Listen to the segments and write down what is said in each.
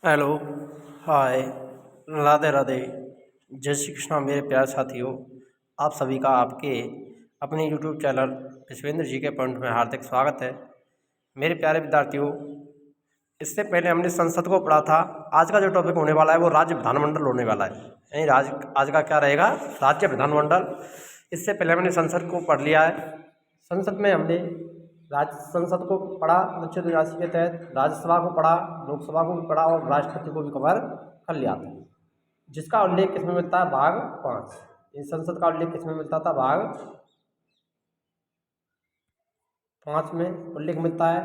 Hello, हाय, राधे राधे, जय श्री कृष्णा मेरे प्यारे साथियों। आप सभी का आपके अपने यूट्यूब चैनल विश्वेंद्र जी के पॉइंट में हार्दिक स्वागत है। मेरे प्यारे विद्यार्थियों, इससे पहले हमने संसद को पढ़ा था। आज का जो टॉपिक होने वाला है वो राज्य विधानमंडल होने वाला है। यानी आज का क्या रहेगा? राज्य विधानमंडल। इससे पहले हमने संसद को पढ़ लिया है। संसद में हमने राज्य संसद को पढ़ा, अनुच्छेद 79 के तहत राज्यसभा को पढ़ा, लोकसभा को भी पढ़ा और राष्ट्रपति को भी कवर कर लिया था। जिसका उल्लेख किसमें मिलता है? भाग 5। इस संसद का उल्लेख किसमें मिलता था? भाग 5 में उल्लेख मिलता है।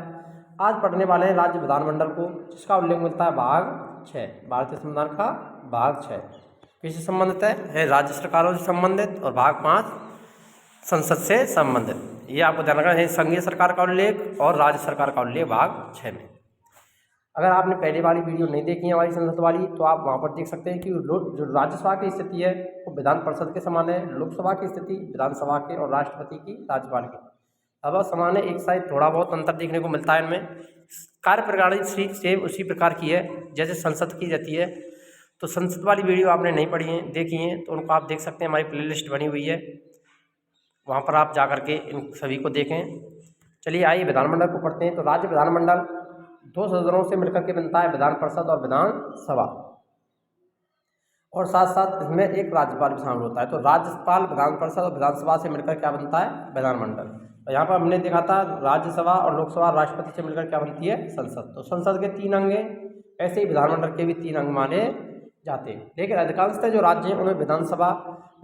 आज पढ़ने वाले हैं राज्य विधानमंडल को, जिसका उल्लेख मिलता है भाग 6, भारतीय संविधान का भाग 6 किससे संबंधित है? राज्य सरकारों से संबंधित, और भाग 5 संसद से संबंधित। ये आपको ध्यान रखना है, संघीय सरकार का उल्लेख और राज्य सरकार का उल्लेख भाग 6 में। अगर आपने पहले वाली वीडियो नहीं देखी है हमारी संसद वाली, तो आप वहाँ पर देख सकते हैं कि जो राज्यसभा की स्थिति है वो विधान परिषद के समान है, लोकसभा की स्थिति विधानसभा के, और राष्ट्रपति की राज्यपाल की अब समान है। एक साइड थोड़ा बहुत अंतर देखने को मिलता है इनमें। कार्य प्रणाली सेम उसी प्रकार की है जैसे संसद की रहती है। तो संसद वाली वीडियो आपने नहीं पढ़ी है, देखी है, तो उनको आप देख सकते हैं। हमारी प्लेलिस्ट बनी हुई है, वहाँ पर आप जा करके इन सभी को देखें। चलिए आइए विधानमंडल को पढ़ते हैं। तो राज्य विधानमंडल 2 सदनों से मिलकर के बनता है, विधान परिषद और विधानसभा, और साथ साथ इसमें एक राज्यपाल भी शामिल होता है। तो राज्यपाल, विधान परिषद और विधानसभा से मिलकर क्या बनता है? विधानमंडल। और यहाँ पर हमने देखा था राज्यसभा और लोकसभा राष्ट्रपति से मिलकर क्या बनती है? संसद। तो संसद के 3 अंग हैं, ऐसे ही विधानमंडल के भी 3 अंग माने जाते हैं। लेकिन अधिकांशतः जो राज्य हैं उनमें विधानसभा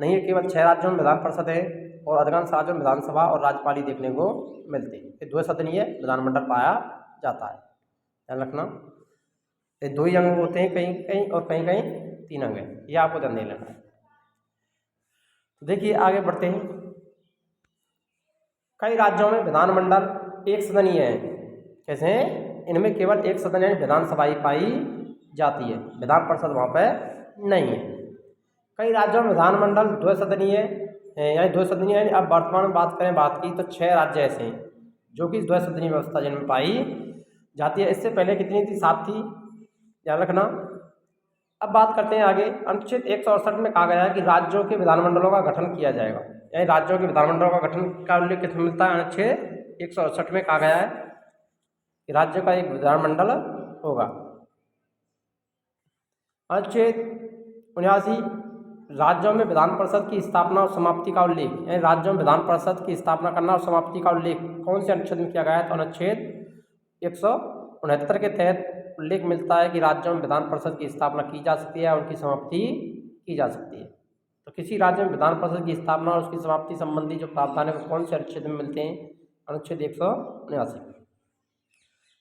नहीं है, केवल 6 राज्यों में विधान परिषद है और अधिकांश राज्यों में विधानसभा और राज्यपाल ही देखने को मिलते हैं। ये 2 सदनीय विधानमंडल पाया जाता है, ध्यान रखना। ये 2 ही अंग होते हैं कहीं कहीं, और कहीं कहीं 3 अंग हैं, ये आपको ध्यान नहीं लेना है। तो देखिए आगे बढ़ते हैं। कई राज्यों में विधानमंडल एक सदनीय है। कैसे हैं? इनमें केवल एक सदन यानी विधानसभा ही पाई जाती है, विधान परिषद वहाँ पर नहीं है। कई राज्यों में विधानमंडल 2 सदनीय यानी 2 सदनीय यानी अब वर्तमान में बात करें बात की, तो 6 राज्य ऐसे हैं जो कि 2 सदनीय व्यवस्था जिनमें पाई जाती है। इससे पहले कितनी थी? 7 थी, ध्यान रखना। अब बात करते हैं आगे। अनुच्छेद 168 में कहा गया है कि राज्यों के विधानमंडलों का गठन किया जाएगा, यानी राज्यों के विधानमंडलों का गठन का उल्लेख किसमें मिलता है? अनुच्छेद 168 में कहा गया है कि राज्य का एक विधानमंडल होगा। अनुच्छेद 79 राज्यों में विधान परिषद की स्थापना और समाप्ति का उल्लेख, यानी राज्यों में विधान परिषद की स्थापना करना और समाप्ति का उल्लेख कौन से अनुच्छेद में किया गया है? तो अनुच्छेद 169 के तहत उल्लेख मिलता है कि राज्यों में विधान परिषद की स्थापना की जा सकती है और उनकी समाप्ति की जा सकती है। तो किसी राज्य में विधान परिषद की स्थापना और उसकी समाप्ति संबंधी जो प्रावधान है वो कौन से अनुच्छेद में मिलते हैं? अनुच्छेद 179।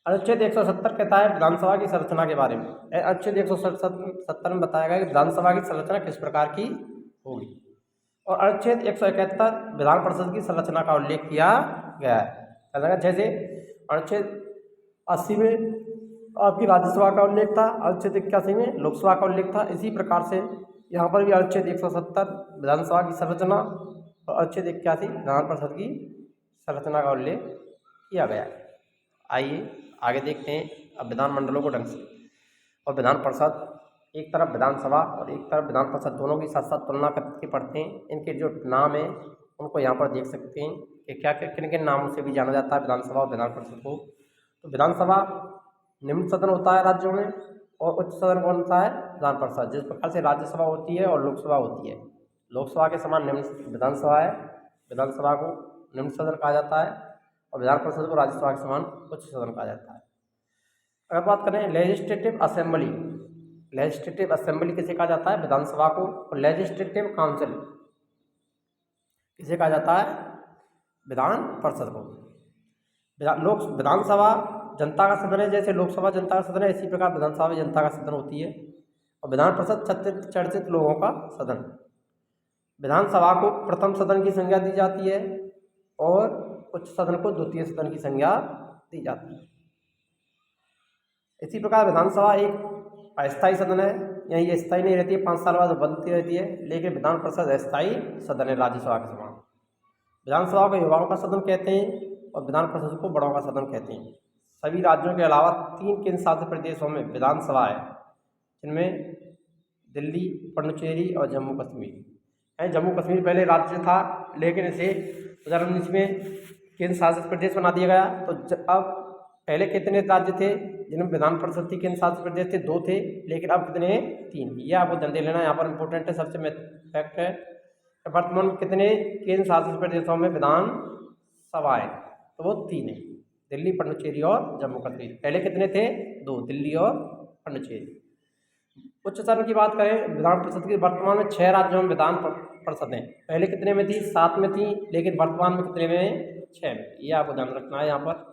अनुच्छेद 170 कहता है विधानसभा की संरचना के बारे में। अनुच्छेद 170 में बताया गया कि विधानसभा की संरचना किस प्रकार की होगी, और अनुच्छेद 171 विधान परिषद की संरचना का उल्लेख किया गया है। जैसे अनुच्छेद 80 में आपकी राज्यसभा का उल्लेख था, अनुच्छेद 81 में लोकसभा का उल्लेख था। इसी प्रकार से यहाँ पर भी अनुच्छेद 170 विधानसभा की संरचना और अनुच्छेद 81 विधान परिषद की संरचना का उल्लेख किया गया है। आइए आगे देखते हैं अब विधानमंडलों को ढंग से। और विधान परिषद एक तरफ विधानसभा और एक तरफ विधान परिषद, दोनों की साथ साथ तुलना करके पढ़ते हैं। इनके जो नाम है उनको यहाँ पर देख सकते हैं कि क्या किन किन नामों से भी जाना जाता है विधानसभा और विधान परिषद को। तो विधानसभा निम्न सदन होता है राज्यों में, और उच्च सदन कौन सा है? विधान परिषद। जिस प्रकार से राज्यसभा होती है और लोकसभा होती है, लोकसभा के समान निम्न विधानसभा है, विधानसभा को निम्न सदन कहा जाता है, और विधान परिषद को राज्यसभा के समान उच्च सदन कहा जाता है। अगर बात करें लेजिस्लेटिव असेंबली, लेजिस्लेटिव असेंबली किसे कहा जाता है? विधानसभा को। और लेजिस्लेटिव काउंसिल किसे कहा जाता है? विधान परिषद को। विधानसभा जनता का सदन है, जैसे लोकसभा जनता का सदन है, इसी प्रकार विधानसभा भी जनता का सदन होती है। और विधान परिषद चर्चित लोगों का सदन। विधानसभा को प्रथम सदन की संज्ञा दी जाती है और उच्च सदन को द्वितीय सदन की संज्ञा दी जाती है। इसी प्रकार विधानसभा एक अस्थायी सदन है, यही ये स्थायी नहीं रहती है, 5 साल बाद बदलती रहती है। लेकिन विधान परिषद अस्थायी सदन है राज्यसभा के समान। विधानसभा को युवाओं का सदन कहते हैं और विधान परिषद को बड़ों का सदन कहते हैं। सभी राज्यों के अलावा 3 केंद्र शासित प्रदेशों में विधानसभा है, जिनमें दिल्ली, पुडुचेरी और जम्मू कश्मीर। जम्मू कश्मीर पहले राज्य था, लेकिन इसे 2019 में केंद्र शासित प्रदेश बना दिया गया। तो अब पहले कितने राज्य थे जिनमें विधान परिषद थी, केंद्र शासित प्रदेश थे? 2 थे, लेकिन अब कितने हैं? 3। ये आपको ध्यान दे लेना, यहाँ पर इंपॉर्टेंट है, सबसे फैक्ट है। वर्तमान में कितने केंद्र शासित प्रदेशों में विधान सभाएं? तो वो 3 है, दिल्ली, पुडुचेरी और जम्मू कश्मीर। पहले कितने थे? 2, दिल्ली और पुडुचेरी। उच्च सदन की बात करें विधान परिषद की, वर्तमान में 6 राज्यों में विधान परिषदें। पहले कितने में थी? 7 में थी, लेकिन वर्तमान में कितने में? 6 में। ये आपको ध्यान रखना है यहाँ पर,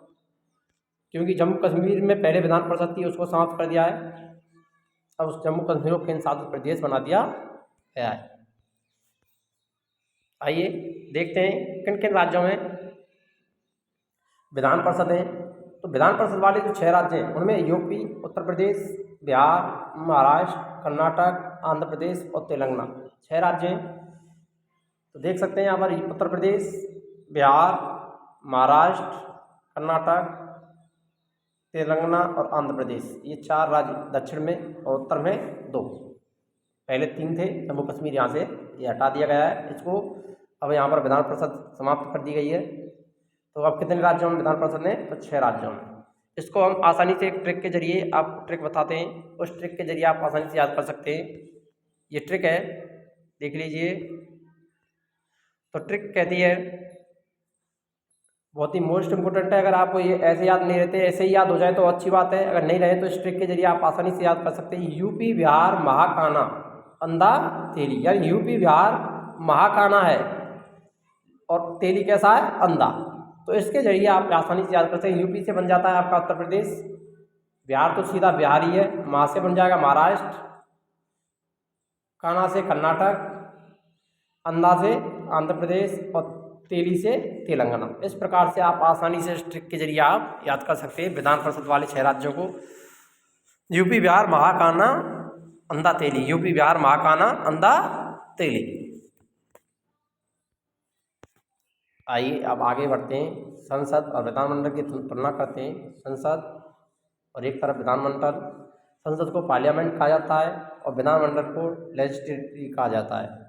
क्योंकि जम्मू कश्मीर में पहले विधान परिषद थी, उसको समाप्त कर दिया है। अब उस जम्मू कश्मीर को केंद्र शासित प्रदेश बना दिया गया है। आइए देखते हैं किन किन राज्यों में विधान परिषद है। तो विधान परिषद वाले जो 6 राज्य हैं उनमें यूपी, उत्तर प्रदेश, बिहार, महाराष्ट्र, कर्नाटक, आंध्र प्रदेश और तेलंगाना, 6 राज्य हैं। तो देख सकते हैं यहाँ पर उत्तर प्रदेश, बिहार, महाराष्ट्र, कर्नाटक, तेलंगाना और आंध्र प्रदेश, ये 4 राज्य दक्षिण में और उत्तर में 2। पहले 3 थे, जम्मू कश्मीर यहाँ से ये हटा दिया गया है इसको। अब यहाँ पर विधान परिषद समाप्त कर दी गई है। तो अब कितने राज्यों में विधान परिषद है? तो 6 राज्यों में। इसको हम आसानी से एक ट्रिक के जरिए आपको ट्रिक बताते हैं, उस ट्रिक के जरिए आप आसानी से याद कर सकते हैं। ये ट्रिक है, देख लीजिए। तो ट्रिक कहती है, बहुत ही मोस्ट इम्पोर्टेंट है। अगर आपको ये ऐसे याद नहीं रहते, ऐसे ही याद हो जाए तो अच्छी बात है, अगर नहीं रहे तो इस ट्रिक के जरिए आप आसानी से याद कर सकते हैं। यूपी, बिहार, महाकाना, अंधा, तेली। यानी यूपी, बिहार, महाकाना है और तेली कैसा है? अंधा। तो इसके जरिए आप आसानी से याद कर सकते हैं। यूपी से बन जाता है आपका उत्तर प्रदेश, बिहार तो सीधा बिहार ही है, महा से बन जाएगा महाराष्ट्र, काना से कर्नाटक, अंधा से आंध्र प्रदेश और तेली से तेलंगाना। इस प्रकार से आप आसानी से इस ट्रिक के जरिए आप याद कर सकते हैं विधान परिषद वाले 6 राज्यों को। यूपी, बिहार, महाकाना, अंधा, तेली। यूपी, बिहार, महाकाना, अंधा, तेली। आइए अब आगे बढ़ते हैं, संसद और विधानमंडल की तुलना करते हैं। संसद और एक तरफ विधानमंडल। संसद को पार्लियामेंट कहा जाता है और विधानमंडल को लेजिस्लेटिव कहा जाता है।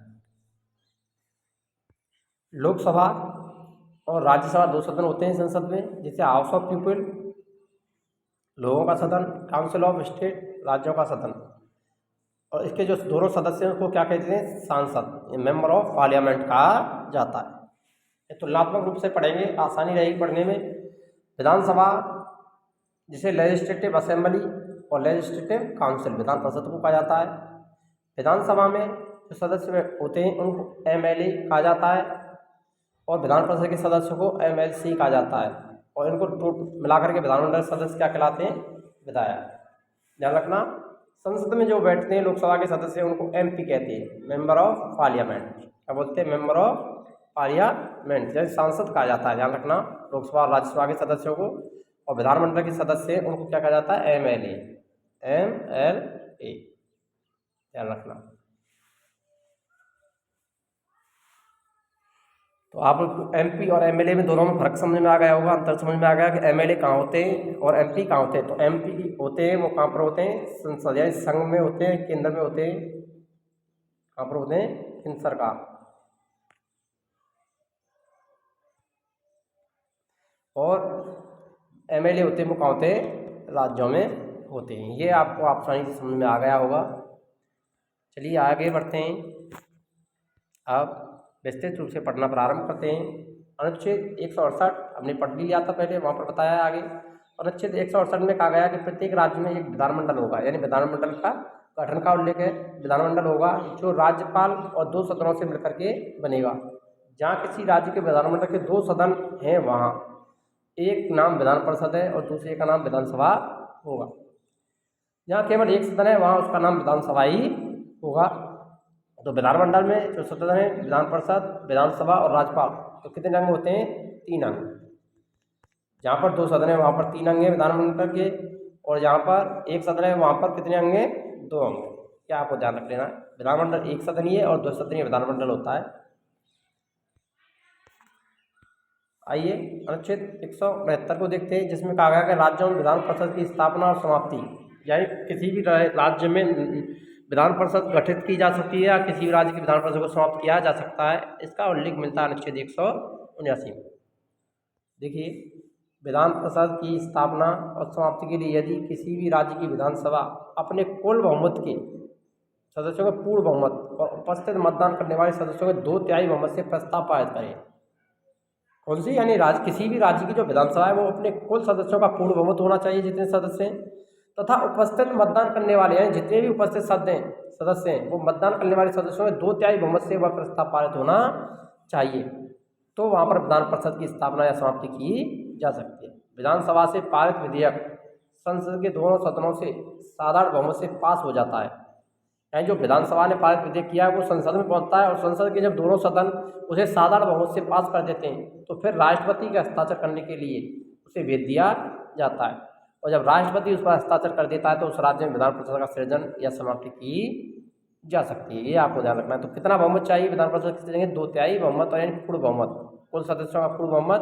लोकसभा और राज्यसभा 2 सदन होते हैं संसद में, जैसे हाउस ऑफ पीपल, लोगों का सदन, काउंसिल ऑफ स्टेट, राज्यों का सदन। और इसके जो दोनों सदस्य हैं उसको क्या कहते हैं? सांसद, मेंबर ऑफ पार्लियामेंट कहा जाता है। तुलनात्मक रूप से पढ़ेंगे, आसानी रहेगी पढ़ने में। विधानसभा जिसे लेजिस्लेटिव असेंबली और लेजिस्लेटिव काउंसिल विधान परिषद को कहा जाता है। विधानसभा में जो सदस्य होते हैं उनको एमएलए कहा जाता है और विधान परिषद के सदस्यों को एमएलसी कहा जाता है। और इनको मिलाकर के विधानमंडल सदस्य क्या कहलाते हैं? विधायक। ध्यान रखना, संसद में जो बैठते हैं लोकसभा के सदस्य उनको एमपी कहते हैं, मेंबर ऑफ पार्लियामेंट। क्या बोलते हैं? मेंबर ऑफ पार्लियामेंट, जैसे सांसद कहा जाता है। ध्यान रखना, लोकसभा और राज्यसभा के सदस्यों को। और विधानमंडल के सदस्य उनको क्या कहा जाता है? MLA, MLA. ध्यान रखना। तो आप एमपी और एमएलए में दोनों में फर्क समझ में आ गया होगा, अंतर समझ में आ गया कि एमएलए कहाँ होते हैं और एमपी कहाँ होते हैं। तो एमपी होते हैं वो कहाँ पर होते हैं? संसद यानी संघ में होते हैं, केंद्र में होते हैं। कहाँ पर होते हैं? केंद्र सरकार। और एमएलए होते हैं वो कहाँ होते हैं? राज्यों में होते हैं। ये आपको आसानी से समझ में आ गया होगा। चलिए आगे बढ़ते हैं। अब विस्तृत रूप से पढ़ना प्रारंभ करते हैं। अनुच्छेद 168 हमने पढ़ लिया था पहले, वहाँ पर बताया है आगे। अनुच्छेद 168 में कहा गया कि प्रत्येक राज्य में एक विधानमंडल होगा, यानी विधानमंडल का गठन का उल्लेख है। विधानमंडल होगा जो राज्यपाल और 2 सदनों से मिलकर के बनेगा। जहाँ किसी राज्य के विधानमंडल के 2 सदन हैं वहाँ एक नाम विधान परिषद है और दूसरे का नाम विधानसभा होगा। जहाँ केवल एक सदन है वहाँ उसका नाम विधानसभा ही होगा। तो विधानमंडल में जो सदन है विधान परिषद, विधानसभा और राज्यपाल, तो कितने अंग होते हैं? 3 अंग। जहाँ पर 2 सदन है वहाँ पर 3 अंग हैं विधानमंडल के, और जहाँ पर एक सदन है वहाँ पर कितने अंग हैं? 2 अंग। क्या आपको ध्यान रख लेना है, विधानमंडल एक सदनीय और 2 सदनीय विधानमंडल होता है। आइए अनुच्छेद 169 को देखते हैं, जिसमें कहा गया कि राज्यों में विधान परिषद की स्थापना और समाप्ति यानी किसी भी राज्य में विधान परिषद गठित की जा सकती है या किसी भी राज्य की विधान परिषद को समाप्त किया जा सकता है। इसका उल्लेख मिलता है अनुच्छेद 179 में। देखिए, विधान परिषद की स्थापना और समाप्ति के लिए यदि किसी भी राज्य की विधानसभा अपने कुल बहुमत के सदस्यों के पूर्ण बहुमत और उपस्थित मतदान करने वाले सदस्यों के 2/3 बहुमत से प्रस्ताव पारित करे। कौन सी? यानी किसी भी राज्य की जो विधानसभा है वो अपने कुल सदस्यों का पूर्ण बहुमत होना चाहिए, जितने सदस्य हैं, तथा उपस्थित मतदान करने वाले हैं जितने भी उपस्थित सदस्य हैं वो मतदान करने वाले सदस्यों में 2/3 बहुमत से वह प्रस्ताव पारित होना चाहिए, तो वहाँ पर विधान परिषद की स्थापना या समाप्ति की जा सकती है। विधानसभा से पारित विधेयक संसद के दोनों सदनों से साधारण बहुमत से पास हो जाता है। यानी जो विधानसभा ने पारित विधेयक किया है वो संसद में पहुंचता है और संसद के जब दोनों सदन उसे साधारण बहुमत से पास कर देते हैं तो फिर राष्ट्रपति के हस्ताक्षर करने के लिए उसे भेज दिया जाता है, और जब राष्ट्रपति उस पर हस्ताक्षर कर देता है तो उस राज्य में विधान परिषद का सृजन या समाप्ति की जा सकती है। ये आपको ध्यान रखना है। तो कितना बहुमत चाहिए विधान परिषद के सृजन? 2/3 बहुमत, और यानी पूर्ण बहुमत, कुल सदस्यों का पूर्ण बहुमत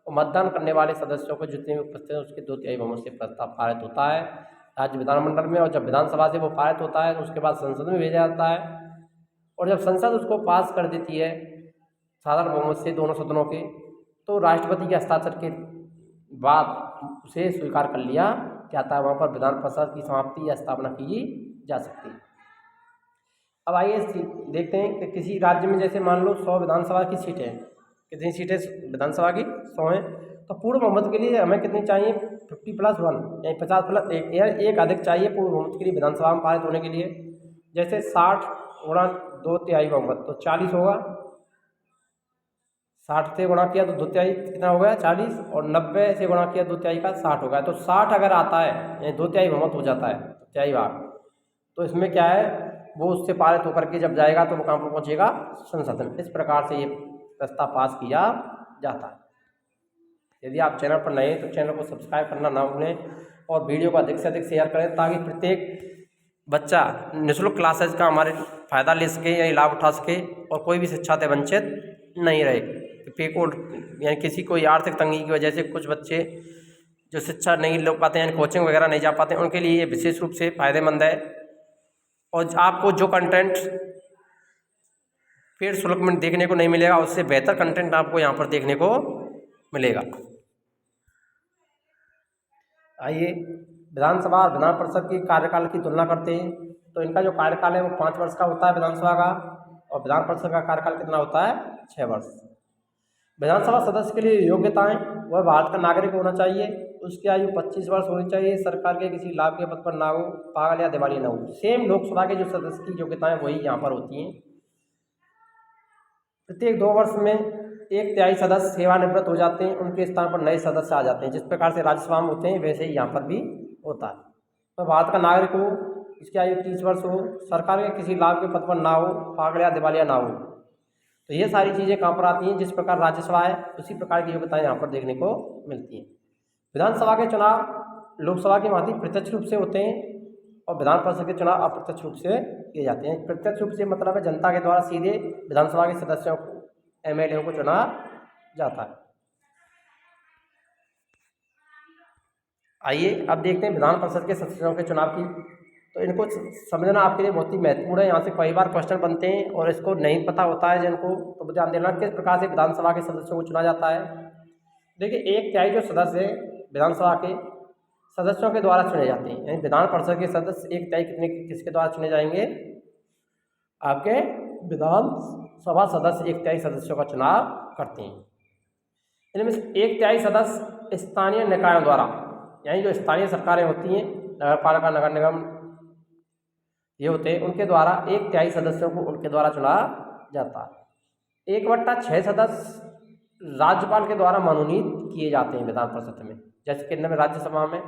और मतदान करने वाले सदस्यों को जितने भी उपस्थित हैं उसके 2/3 बहुमत से प्रस्ताव पारित होता है राज्य विधानमंडल में। और जब विधानसभा से वो पारित होता है तो उसके बाद संसद में भेजा जाता है, और जब संसद उसको पास कर देती है साधारण बहुमत से दोनों सदनों के, तो राष्ट्रपति के हस्ताक्षर के बाद उसे स्वीकार कर लिया जाता है। वहाँ पर विधान परिषद की समाप्ति या स्थापना की जा सकती है। अब आइए देखते हैं कि किसी राज्य में जैसे मान लो 100 विधानसभा की सीटें, कितनी सीटें विधानसभा की? 100 हैं। तो पूर्ण बहुमत के लिए हमें कितनी चाहिए? 50+1 यानी 50+1 यानी एक अधिक चाहिए पूर्ण बहुमत के लिए विधानसभा में पारित होने के लिए। जैसे 60 गुणा 2/3 बहुमत तो 40 होगा। 60 से गुणा किया तो 2/3 कितना हो गया? 40, और 90 से गुणा किया 2/3 का 60 होगा। तो 60 अगर आता है यानी 2/3 बहुमत हो जाता है, 2/3 भाग, तो इसमें क्या है वो उससे पारित होकर के जब जाएगा तो वो कहाँ पर पहुँचेगा? संसद में। इस प्रकार से ये प्रस्ताव पास किया जाता है। यदि आप चैनल पर नए हैं तो चैनल को सब्सक्राइब करना ना भूलें और वीडियो को अधिक से अधिक शेयर करें ताकि प्रत्येक बच्चा निःशुल्क क्लासेज का हमारे फ़ायदा ले सके या लाभ उठा सके और कोई भी शिक्षा से वंचित नहीं रहे। पेकोड यानी किसी कोई आर्थिक तंगी की वजह से कुछ बच्चे जो शिक्षा नहीं ले पाते हैं, कोचिंग वगैरह नहीं जा पाते, उनके लिए ये विशेष रूप से फ़ायदेमंद है। और आपको जो कंटेंट पेड शुल्क में देखने को नहीं मिलेगा उससे बेहतर कंटेंट आपको यहाँ पर देखने को मिलेगा। आइए विधानसभा और विधान परिषद की कार्यकाल की तुलना करते हैं। तो इनका जो कार्यकाल है वो 5 वर्ष का होता है विधानसभा का, और विधान परिषद का कार्यकाल कितना होता है? 6 वर्ष। विधानसभा सदस्य के लिए योग्यताएं: वह भारत का नागरिक होना चाहिए, उसकी आयु 25 वर्ष होनी चाहिए, सरकार के किसी लाभ के पद पर ना हो, पागल या दिवालिया ना हो। सेम लोकसभा के जो सदस्य की योग्यताएं वही यहाँ पर होती हैं। प्रत्येक 2 वर्ष में 1/3 सदस्य सेवानिवृत्त हो जाते हैं, उनके स्थान पर नए सदस्य आ जाते हैं। जिस प्रकार से राज्यसभा में होते हैं वैसे ही यहाँ पर भी होता है। तो भारत का नागरिक हो, इसकी आयु 30 वर्ष हो, सरकार के किसी लाभ के पद पर ना हो, पागल या दिवालिया ना हो। तो ये सारी चीज़ें कहाँ पर आती हैं? जिस प्रकार राज्यसभा है उसी प्रकार की योग्यताएं यहाँ पर देखने को मिलती हैं। विधानसभा के चुनाव लोकसभा की भांति प्रत्यक्ष रूप से होते हैं और विधान परिषद के चुनाव अप्रत्यक्ष रूप से किए जाते हैं। प्रत्यक्ष रूप से मतलब है जनता के द्वारा सीधे विधानसभा के सदस्यों को, MLA को चुना जाता है। आइए अब देखते हैं विधान परिषद के सदस्यों के चुनाव की। तो इनको समझना आपके लिए बहुत ही महत्वपूर्ण है। यहाँ से कई बार क्वेश्चन बनते हैं और इसको नहीं पता होता है जिनको, तो ध्यान देना किस प्रकार से विधानसभा के सदस्यों को चुना जाता है। देखिए 1/3 जो सदस्य विधानसभा के सदस्यों के द्वारा चुने जाते हैं, यानी विधान परिषद के सदस्य 1/3 किसके द्वारा चुने जाएंगे? आपके विधानसभा सदस्य 1/3 सदस्यों का चुनाव करते हैं। इनमें से 1/3 सदस्य स्थानीय निकायों द्वारा, यानी जो स्थानीय सरकारें होती हैं, नगर पालिका, नगर निगम ये होते हैं, उनके द्वारा 1/3 सदस्यों को उनके द्वारा चुना जाता है। 1/6 सदस्य राज्यपाल के द्वारा मनोनीत किए जाते हैं विधान परिषद में। जैसे केंद्र में राज्यसभा में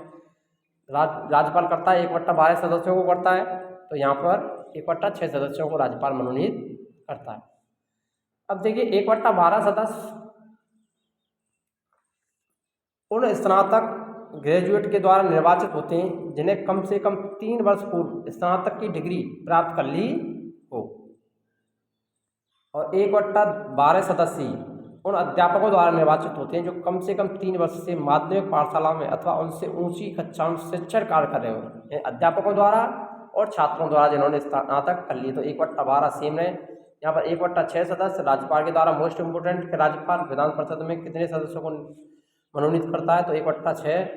राज्यपाल करता है 1/12 सदस्यों को करता है, तो यहाँ पर 1/6 सदस्यों को राज्यपाल मनोनीत करता है। अब देखिए 1/12 सदस्य उन स्नातक ग्रेजुएट के द्वारा निर्वाचित होते हैं जिन्हें कम से कम 3 वर्ष पूर्व स्नातक की डिग्री प्राप्त कर ली हो, और 1/12 सदस्य उन अध्यापकों द्वारा निर्वाचित होते हैं जो कम से कम 3 वर्ष से माध्यमिक पाठशाला में अथवा उनसे ऊंची कक्षाओं में शिक्षण कार्य कर रहे हों। अध्यापकों द्वारा और छात्रों द्वारा जिन्होंने स्नातक कर लिए। तो 1/12 सेम है। यहाँ पर 1/6 सदस्य राज्यपाल के द्वारा। मोस्ट इंपोर्टेंट, राज्यपाल विधान परिषद में कितने सदस्यों को मनोनीत करता है? तो 1/6।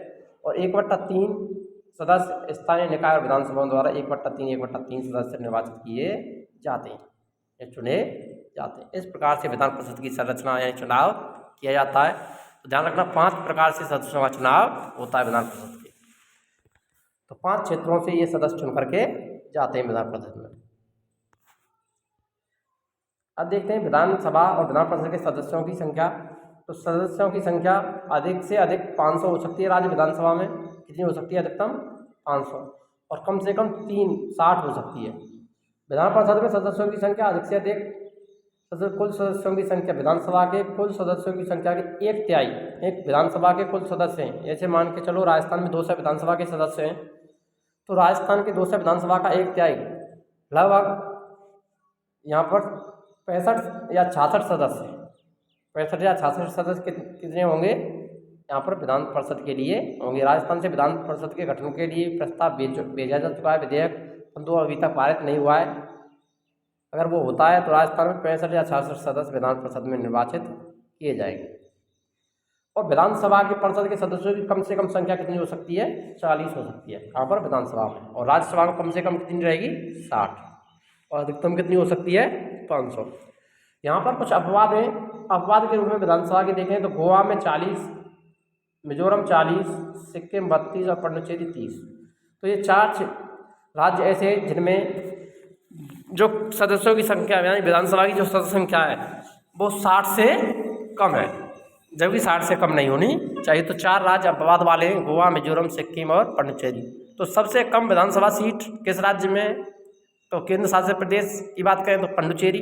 और 1/3 सदस्य स्थानीय निकाय और विधानसभा द्वारा 1/3 सदस्य निर्वाचित किए जाते हैं या चुने जाते हैं। इस प्रकार से विधान परिषद की संरचना या चुनाव किया जाता है। तो ध्यान रखना 5 प्रकार से सदस्यों का चुनाव होता है विधान परिषद के। तो 5 क्षेत्रों से ये सदस्य चुन करके जाते हैं विधान परिषद में। अब देखते हैं विधानसभा और विधान परिषद के सदस्यों की संख्या। तो सदस्यों की संख्या अधिक से अधिक 500 हो सकती है। राज्य विधानसभा में कितनी हो सकती है? अधिकतम 500 और कम से कम 60 हो सकती है। विधान परिषद में सदस्यों की संख्या अधिक से अधिक कुल सदस्यों की संख्या विधानसभा के कुल सदस्यों की संख्या के 1/3 एक विधानसभा के कुल सदस्य हैं। ऐसे मान के चलो राजस्थान में 200 विधानसभा के सदस्य हैं, तो राजस्थान के 200 विधानसभा का 1/3 लगभग यहाँ पर 65 या 66 सदस्य हैं। 65 या 66 सदस्य कितने होंगे यहाँ पर विधान परिषद के लिए होंगे। राजस्थान से विधान परिषद के गठन के लिए प्रस्ताव भेजा जा चुका है विधेयक, परंतु अभी तक पारित नहीं हुआ है। अगर वो होता है तो राजस्थान में 65 या 66 सदस्य विधान परिषद में निर्वाचित किए जाएंगे। और विधानसभा के परिषद के सदस्यों की कम से कम संख्या कितनी हो सकती है? 40 हो सकती है यहाँ पर विधानसभा में। और राज्यसभा में कम से कम कितनी रहेगी? 60। और अधिकतम कितनी हो सकती है? 500। यहाँ पर कुछ अपवाद हैं। अपवाद के रूप में विधानसभा के देखें तो गोवा में 40, मिजोरम 40, सिक्किम 32 और पुडुचेरी 30। तो ये 4 राज्य ऐसे हैं जिनमें जो सदस्यों की संख्या यानी विधानसभा की जो सदस्य संख्या है वो 60 से कम है, जबकि 60 से कम नहीं होनी चाहिए। तो 4 राज्य अपवाद वाले हैं, गोवा, मिजोरम, सिक्किम और पुडुचेरी। तो सबसे कम विधानसभा सीट किस राज्य में? तो केंद्र शासित प्रदेश की बात करें तो पुडुचेरी,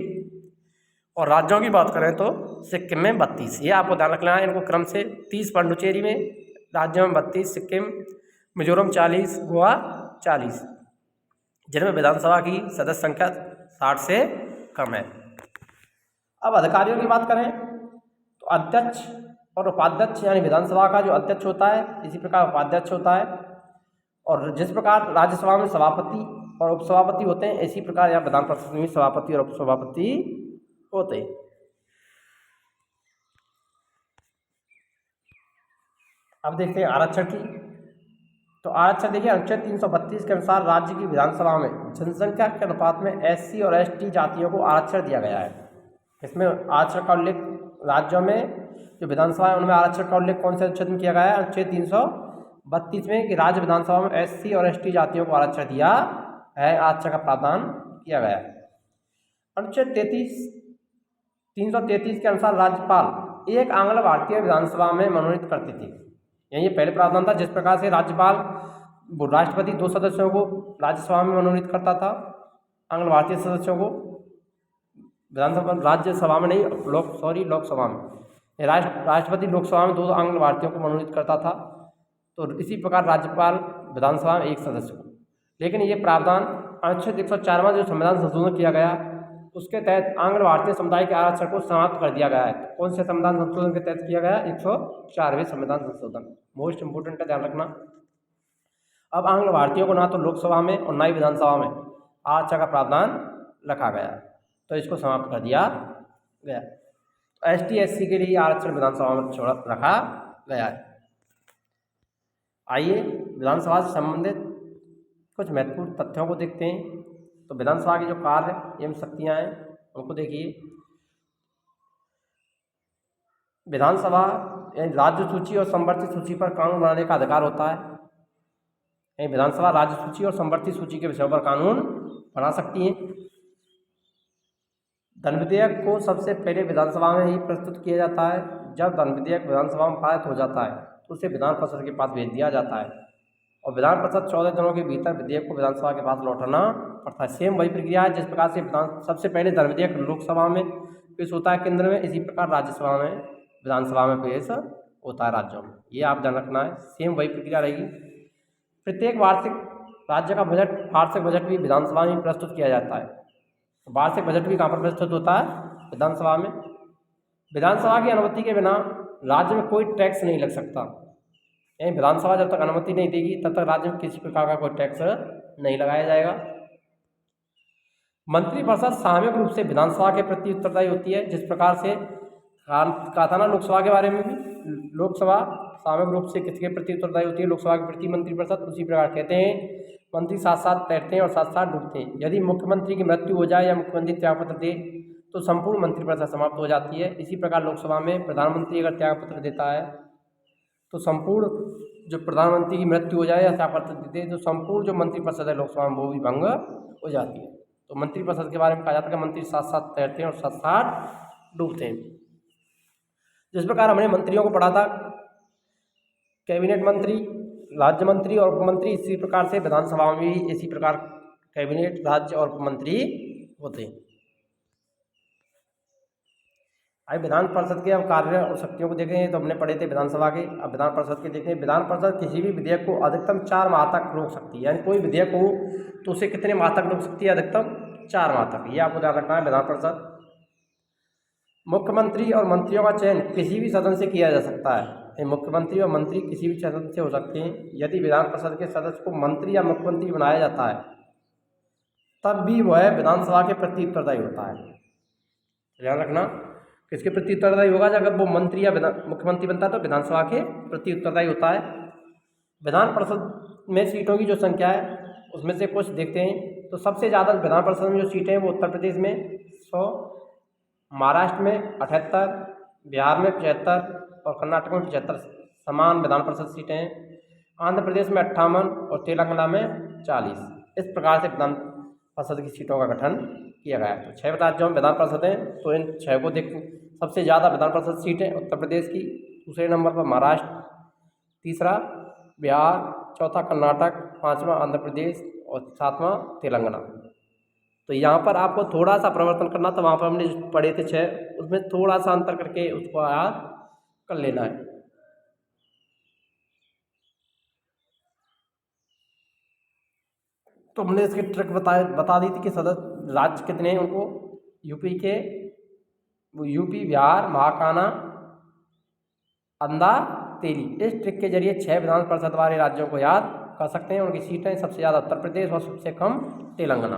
और राज्यों की बात करें तो सिक्किम में 32। ये आपको ध्यान रखना है इनको क्रम से। 30 पुडुचेरी में, राज्यों में 32, सिक्किम, मिजोरम 40, गोवा 40, जिनमें विधानसभा की सदस्य संख्या 60 से कम है। अब अधिकारियों की बात करें तो अध्यक्ष और उपाध्यक्ष यानी विधानसभा का जो अध्यक्ष होता है इसी प्रकार उपाध्यक्ष होता है। और जिस प्रकार राज्यसभा में सभापति और उपसभापति होते हैं इसी प्रकार यहाँ विधान परिषद में सभापति और उपसभापति होते हैं। अब देखते हैं आरक्षण की। तो आरक्षण देखिए अनुच्छेद 332 के अनुसार राज्य की विधानसभा में जनसंख्या के अनुपात में SC और ST जातियों को आरक्षण दिया गया है। इसमें आरक्षण का उल्लेख राज्यों में जो विधानसभा है उनमें आरक्षण का उल्लेख कौन से अनुच्छेद में किया गया है? अनुच्छेद 332 में कि राज्य विधानसभा में SC और ST जातियों को आरक्षण दिया है, आरक्षण का प्रावधान किया गया है। अनुच्छेद 333 के अनुसार राज्यपाल एक आंग्ल भारतीय विधानसभा में मनोनीत करते थे। यही पहले प्रावधान था। जिस प्रकार से राज्यपाल राष्ट्रपति 2 सदस्यों को राज्यसभा में मनोनीत करता था, आंग्ल भारतीय सदस्यों को विधानसभा राज्यसभा में नहीं लोकसभा में, राष्ट्रपति लोकसभा में 2 आंग्ल भारतीयों को मनोनीत करता था। तो इसी प्रकार राज्यपाल विधानसभा में 1 सदस्य को। लेकिन ये प्रावधान अनुच्छेद 104 में जो संविधान संशोधन किया गया उसके तहत आंग्ल भारतीय समुदाय के आरक्षण को समाप्त कर दिया गया है। तो कौन से संविधान संशोधन के तहत किया गया? 104वें संविधान संशोधन। मोस्ट इंपोर्टेंट का ध्यान रखना। अब आंग्ल भारतीयों को ना तो लोकसभा में और ना ही विधानसभा में आरक्षण का प्रावधान रखा गया, तो इसको समाप्त कर दिया गया। तो ST SC के लिए आरक्षण विधानसभा में छोड़ रखा गया है। आइए विधानसभा से संबंधित कुछ महत्वपूर्ण तथ्यों को देखते हैं। तो विधानसभा के जो कार्य एवं शक्तियाँ हैं उनको देखिए। विधानसभा राज्य सूची और संवर्ती सूची पर कानून बनाने का अधिकार होता है। विधानसभा राज्य सूची और संवर्ती सूची के विषयों पर कानून बना सकती है। धन विधेयक को सबसे पहले विधानसभा में ही प्रस्तुत किया जाता है। जब धन विधेयक विधानसभा में पारित हो जाता है तो उसे विधान परिषद के पास भेज दिया जाता है और विधान परिषद 14 दिनों के भीतर विधेयक को विधानसभा के पास लौटाना पड़ता है। सेम वही प्रक्रिया है जिस प्रकार से सबसे पहले धन विधेयक लोकसभा में पेश होता है केंद्र में, इसी प्रकार राज्यसभा में विधानसभा में पेश होता है राज्यों में। ये आप ध्यान रखना है, सेम वही प्रक्रिया रहेगी। प्रत्येक वार्षिक राज्य का वार्षिक बजट भी विधानसभा में प्रस्तुत किया जाता है। वार्षिक बजट भी कहाँ पर प्रस्तुत होता है? विधानसभा में। विधानसभा की अनुमति के बिना राज्य में कोई टैक्स नहीं लग सकता। यानी विधानसभा जब तक अनुमति नहीं देगी तब तक राज्य में किसी प्रकार का कोई टैक्स नहीं लगाया जाएगा। मंत्रिपरिषद सामूहिक रूप से विधानसभा के प्रति उत्तरदायी होती है। जिस प्रकार से कहा था ना लोकसभा के बारे में भी, लोकसभा सामूहिक रूप से किसके प्रति उत्तरदायी होती है, लोकसभा के प्रति मंत्रिपरिषद। उसी प्रकार कहते हैं मंत्री साथ साथ तैरते हैं और साथ साथ डूबते हैं। यदि मुख्यमंत्री की मृत्यु हो जाए या मुख्यमंत्री त्यागपत्र दे तो संपूर्ण मंत्रिपरिषद समाप्त हो जाती है। इसी प्रकार लोकसभा में प्रधानमंत्री अगर त्यागपत्र देता है तो संपूर्ण जो प्रधानमंत्री की मृत्यु हो जाए या त्यागपत्र देते तो संपूर्ण जो मंत्रिपरिषद है लोकसभा में वो भी भंग हो जाती है। तो मंत्रिपरिषद के बारे में कहा जाता है कि मंत्री साथ साथ तैरते हैं और साथ साथ डूबते हैं। जिस प्रकार हमने मंत्रियों को पढ़ा था, कैबिनेट मंत्री, राज्य मंत्री और उपमंत्री, इसी प्रकार से विधानसभा में भी इसी प्रकार कैबिनेट, राज्य और उपमंत्री होते हैं। अब विधान परिषद के अब कार्य और शक्तियों को देखें तो हमने पढ़े थे विधानसभा के। अब विधान परिषद के देखें। विधान परिषद किसी भी विधेयक को अधिकतम 4 माह तक रोक सकती है। यानी कोई विधेयक हो तो उसे कितने माह तक रोक सकती है? अधिकतम 4 माह तक। ये आपको ध्यान रखना है। विधान परिषद मुख्यमंत्री और मंत्रियों का चयन किसी भी सदन से किया जा सकता है। मुख्यमंत्री और मंत्री किसी भी सदन से हो सकते हैं। यदि विधान परिषद के सदस्य को मंत्री या मुख्यमंत्री बनाया जाता है तब भी वह विधानसभा के प्रति उत्तरदायी होता है। ध्यान रखना, किसके प्रति उत्तरदायी होगा? जब वो मंत्री या मुख्यमंत्री बनता है तो विधानसभा के प्रति उत्तरदायी होता है। विधान परिषद में सीटों की जो संख्या है उसमें से कुछ देखते हैं। तो सबसे ज़्यादा विधान परिषद में जो सीटें हैं वो उत्तर प्रदेश में 100, महाराष्ट्र में 78, बिहार में 75 और कर्नाटक में 75 समान विधान परिषद सीटें हैं। आंध्र प्रदेश में 58 और तेलंगाना में 40। इस प्रकार से विधान परिषद की सीटों का गठन किया गया है। तो 6 राज्यों में विधान परिषद हैं तो इन 6 को देख। सबसे ज़्यादा विधान परिषद सीटें उत्तर प्रदेश की, दूसरे नंबर पर महाराष्ट्र, तीसरा बिहार, चौथा कर्नाटक, पाँचवा आंध्र प्रदेश और सातवां तेलंगाना। तो यहाँ पर आपको थोड़ा सा परिवर्तन करना था। वहाँ पर हमने जो पढ़े थे 6, उसमें थोड़ा सा अंतर करके उसको याद कर लेना है। तो हमने इसकी ट्रिक बता दी थी कि सदस्य राज्य कितने हैं उनको। यूपी के यूपी, बिहार, महाकाना, अंधा, तेली। इस ट्रिक के जरिए 6 विधान परिषद वाले राज्यों को याद कर सकते हैं। उनकी सीटें सबसे ज़्यादा उत्तर प्रदेश और सबसे कम तेलंगाना।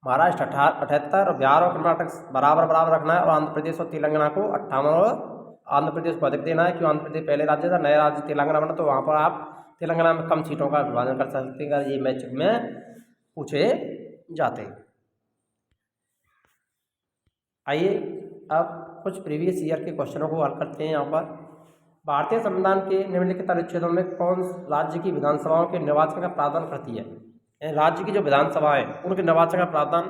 महाराष्ट्र 78 और बिहार और कर्नाटक बराबर रखना है और आंध्र प्रदेश और तेलंगाना को 58 और आंध्र प्रदेश को अधिक देना है। क्योंकि आंध्र प्रदेश पहले राज्य था, नया राज्य तेलंगाना बना, तो वहाँ पर आप तेलंगाना में कम सीटों का विभाजन कर सकते हैं। ये मैच में पूछे जाते हैं। आइए अब कुछ प्रीवियस ईयर के क्वेश्चनों को हल करते हैं। यहाँ पर भारतीय संविधान के निम्नलिखित अनुच्छेदों में कौन राज्य की विधानसभाओं के निर्वाचन का प्रावधान करती है? राज्य की जो विधानसभा है उनके निर्वाचन का प्रावधान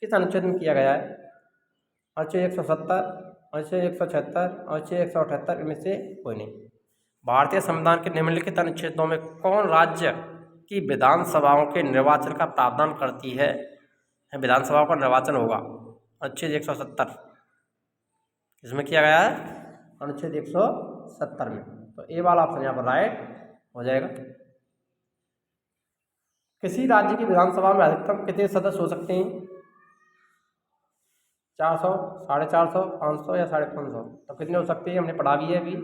किस अनुच्छेद में किया गया है? अनुच्छेद 170, अनुच्छेद 176, अनुच्छेद 178, इनमें से कोई नहीं। भारतीय संविधान के निम्नलिखित अनुच्छेदों में कौन राज्य की विधानसभाओं के निर्वाचन का प्रावधान करती है? विधानसभाओं का निर्वाचन होगा अनुच्छेद 170, इसमें किया गया है अनुच्छेद 170 में। तो ए वाला ऑप्शन यहाँ पर राइट हो जाएगा। किसी राज्य की विधानसभा में अधिकतम कितने सदस्य हो सकते हैं? 400, 450, 500 या 550? तो कितने हो सकते हैं? हमने पढ़ा भी है अभी।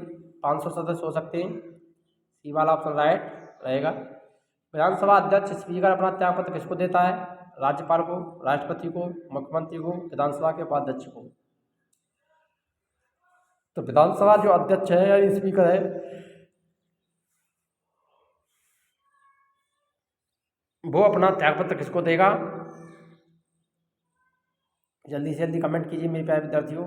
500 सदस्य हो सकते हैं। सी वाला ऑप्शन राइट रहेगा। विधानसभा अध्यक्ष स्पीकर अपना त्यागपत्र किसको देता है? राज्यपाल को, राष्ट्रपति को, मुख्यमंत्री को, विधानसभा के उपाध्यक्ष को। तो विधानसभा जो अध्यक्ष है या स्पीकर है वो अपना त्यागपत्र किसको देगा? जल्दी से जल्दी कमेंट कीजिए मेरे प्यारे विद्यार्थियों।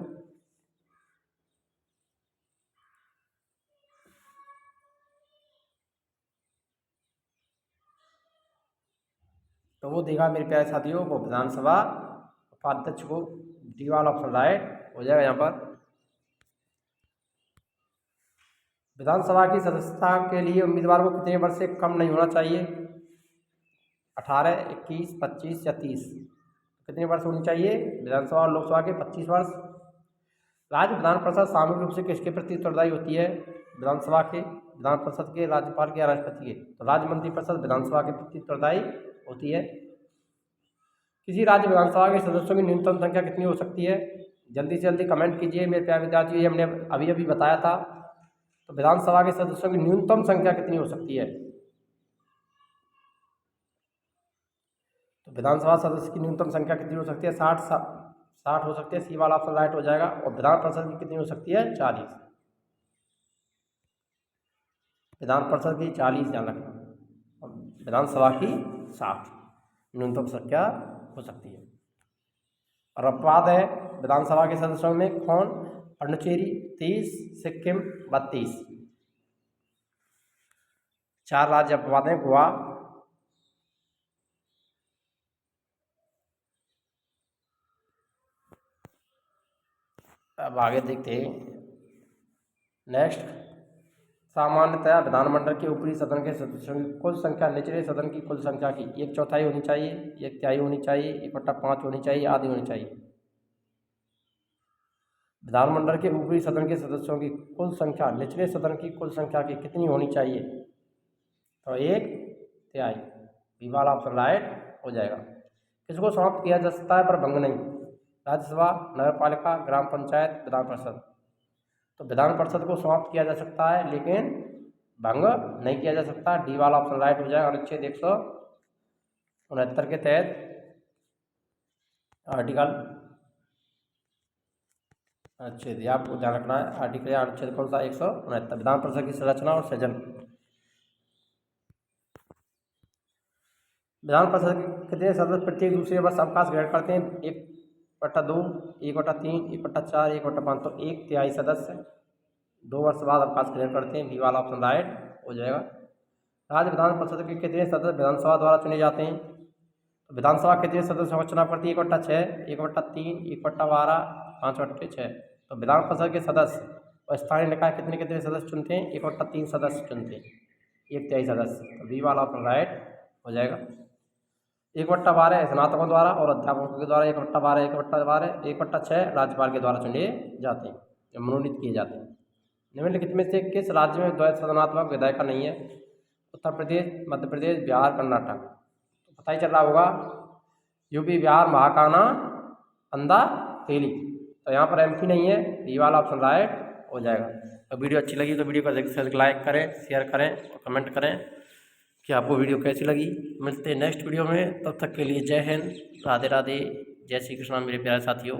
तो वो देगा मेरे प्यारे साथियों वो विधानसभा उपाध्यक्ष को। डी वाला ऑप्शन राइट हो जाएगा यहाँ पर। विधानसभा की सदस्यता के लिए उम्मीदवार को कितने वर्ष से कम नहीं होना चाहिए? 18, 21, 25 या 30? कितने वर्ष होनी चाहिए? विधानसभा और लोकसभा के 25 वर्ष। राज्य विधान परिषद सामूहिक रूप से किसके प्रति उत्तरदायी होती है? विधानसभा के, विधान परिषद के, राज्यपाल के या राष्ट्रपति के? तो राज्य मंत्रिपरिषद विधानसभा के प्रति उत्तरदायी होती है। किसी राज्य विधानसभा के सदस्यों की न्यूनतम संख्या कितनी हो सकती है? जल्दी से जल्दी कमेंट कीजिए मेरे प्यारे विद्यार्थियों। ये हमने अभी अभी बताया था। तो विधानसभा के सदस्यों की न्यूनतम संख्या कितनी हो सकती है? तो विधानसभा सदस्य की न्यूनतम संख्या कितनी हो सकती है? 60 हो सकती है। सी वाला ऑप्शन राइट हो जाएगा। और विधान परिषद की कितनी हो सकती है? 40। विधान परिषद की 40 ध्यान रखना, और विधानसभा की 60 न्यूनतम संख्या हो सकती है। और अपवाद है विधानसभा के सदस्यों में कौन? पुडुचेरी 30, सिक्किम 32। 4 राज्य अपवाद हैं। गोवा, अब आगे देखते हैं नेक्स्ट। सामान्यतया विधानमंडल के ऊपरी सदन के सदस्यों की कुल संख्या निचले सदन की कुल संख्या की 1/4 होनी चाहिए, 1/3 होनी चाहिए, 1/5 होनी चाहिए, आधी होनी चाहिए। विधानमंडल के ऊपरी सदन के सदस्यों की कुल संख्या निचले सदन की कुल संख्या की कितनी होनी चाहिए? तो 1/3। बी वाला ऑप्शन राइट हो जाएगा। किसको समाप्त किया जा सकता है पर भंग नहीं? राज्यसभा, नगरपालिका, ग्राम पंचायत, विधान परिषद। तो विधान परिषद को समाप्त किया जा सकता है लेकिन भंग नहीं किया जा सकता। डी वाला ऑप्शन राइट हो जाएगा। अनुच्छेद 169 के तहत आर्टिकल, अनुच्छेद आपको ध्यान रखना है, आर्टिकल या अनुच्छेद कौन सा? 169। विधान परिषद की संरचना और सृजन। विधान परिषद के कितने सदस्य प्रत्येक दूसरे वर्ष अवकाश ग्रहण करते हैं? 1/2, 1/3, 1/4, 1/5। तो 1/3 सदस्य 2 वर्ष बाद अवकाश ग्रहण करते हैं। बी वाला ऑप्शन राइट हो जाएगा। राज्य विधान परिषद के कितने सदस्य विधानसभा द्वारा चुने जाते हैं? तो विधानसभा कितने सदस्यों का चुनाव करती है? 1/6, 1/3, 1/12, 5/6। तो विधान परिषद के सदस्य और स्थानीय निकाय कितने कितने सदस्य चुनते हैं? 1/3 सदस्य चुनते हैं, 1/3 सदस्य। तो बी वाला ऑप्शन राइट हो जाएगा। 1/12 स्नातकों द्वारा और अध्यापकों के द्वारा, 1/12, 1/12, 1/6 राज्यपाल के द्वारा चुने जाते हैं, मनोनीत किए जाते हैं। निम्नलिखित में से किस राज्य में द्वैत सदनात्मक विधायिका नहीं है? उत्तर प्रदेश, मध्य प्रदेश, बिहार, कर्नाटक। तो पता ही चल रहा होगा, यूपी, बिहार, महाकाना, अंधा, तेली। तो यहाँ पर एमपी नहीं है। बी वाला ऑप्शन राइट हो जाएगा। तो वीडियो अच्छी लगी तो वीडियो को अधिक से अधिक लाइक करें, शेयर करें और कमेंट करें कि आपको वीडियो कैसी लगी। मिलते हैं नेक्स्ट वीडियो में, तब तक के लिए जय हिंद, राधे राधे, जय श्री कृष्णा मेरे प्यारे साथियों।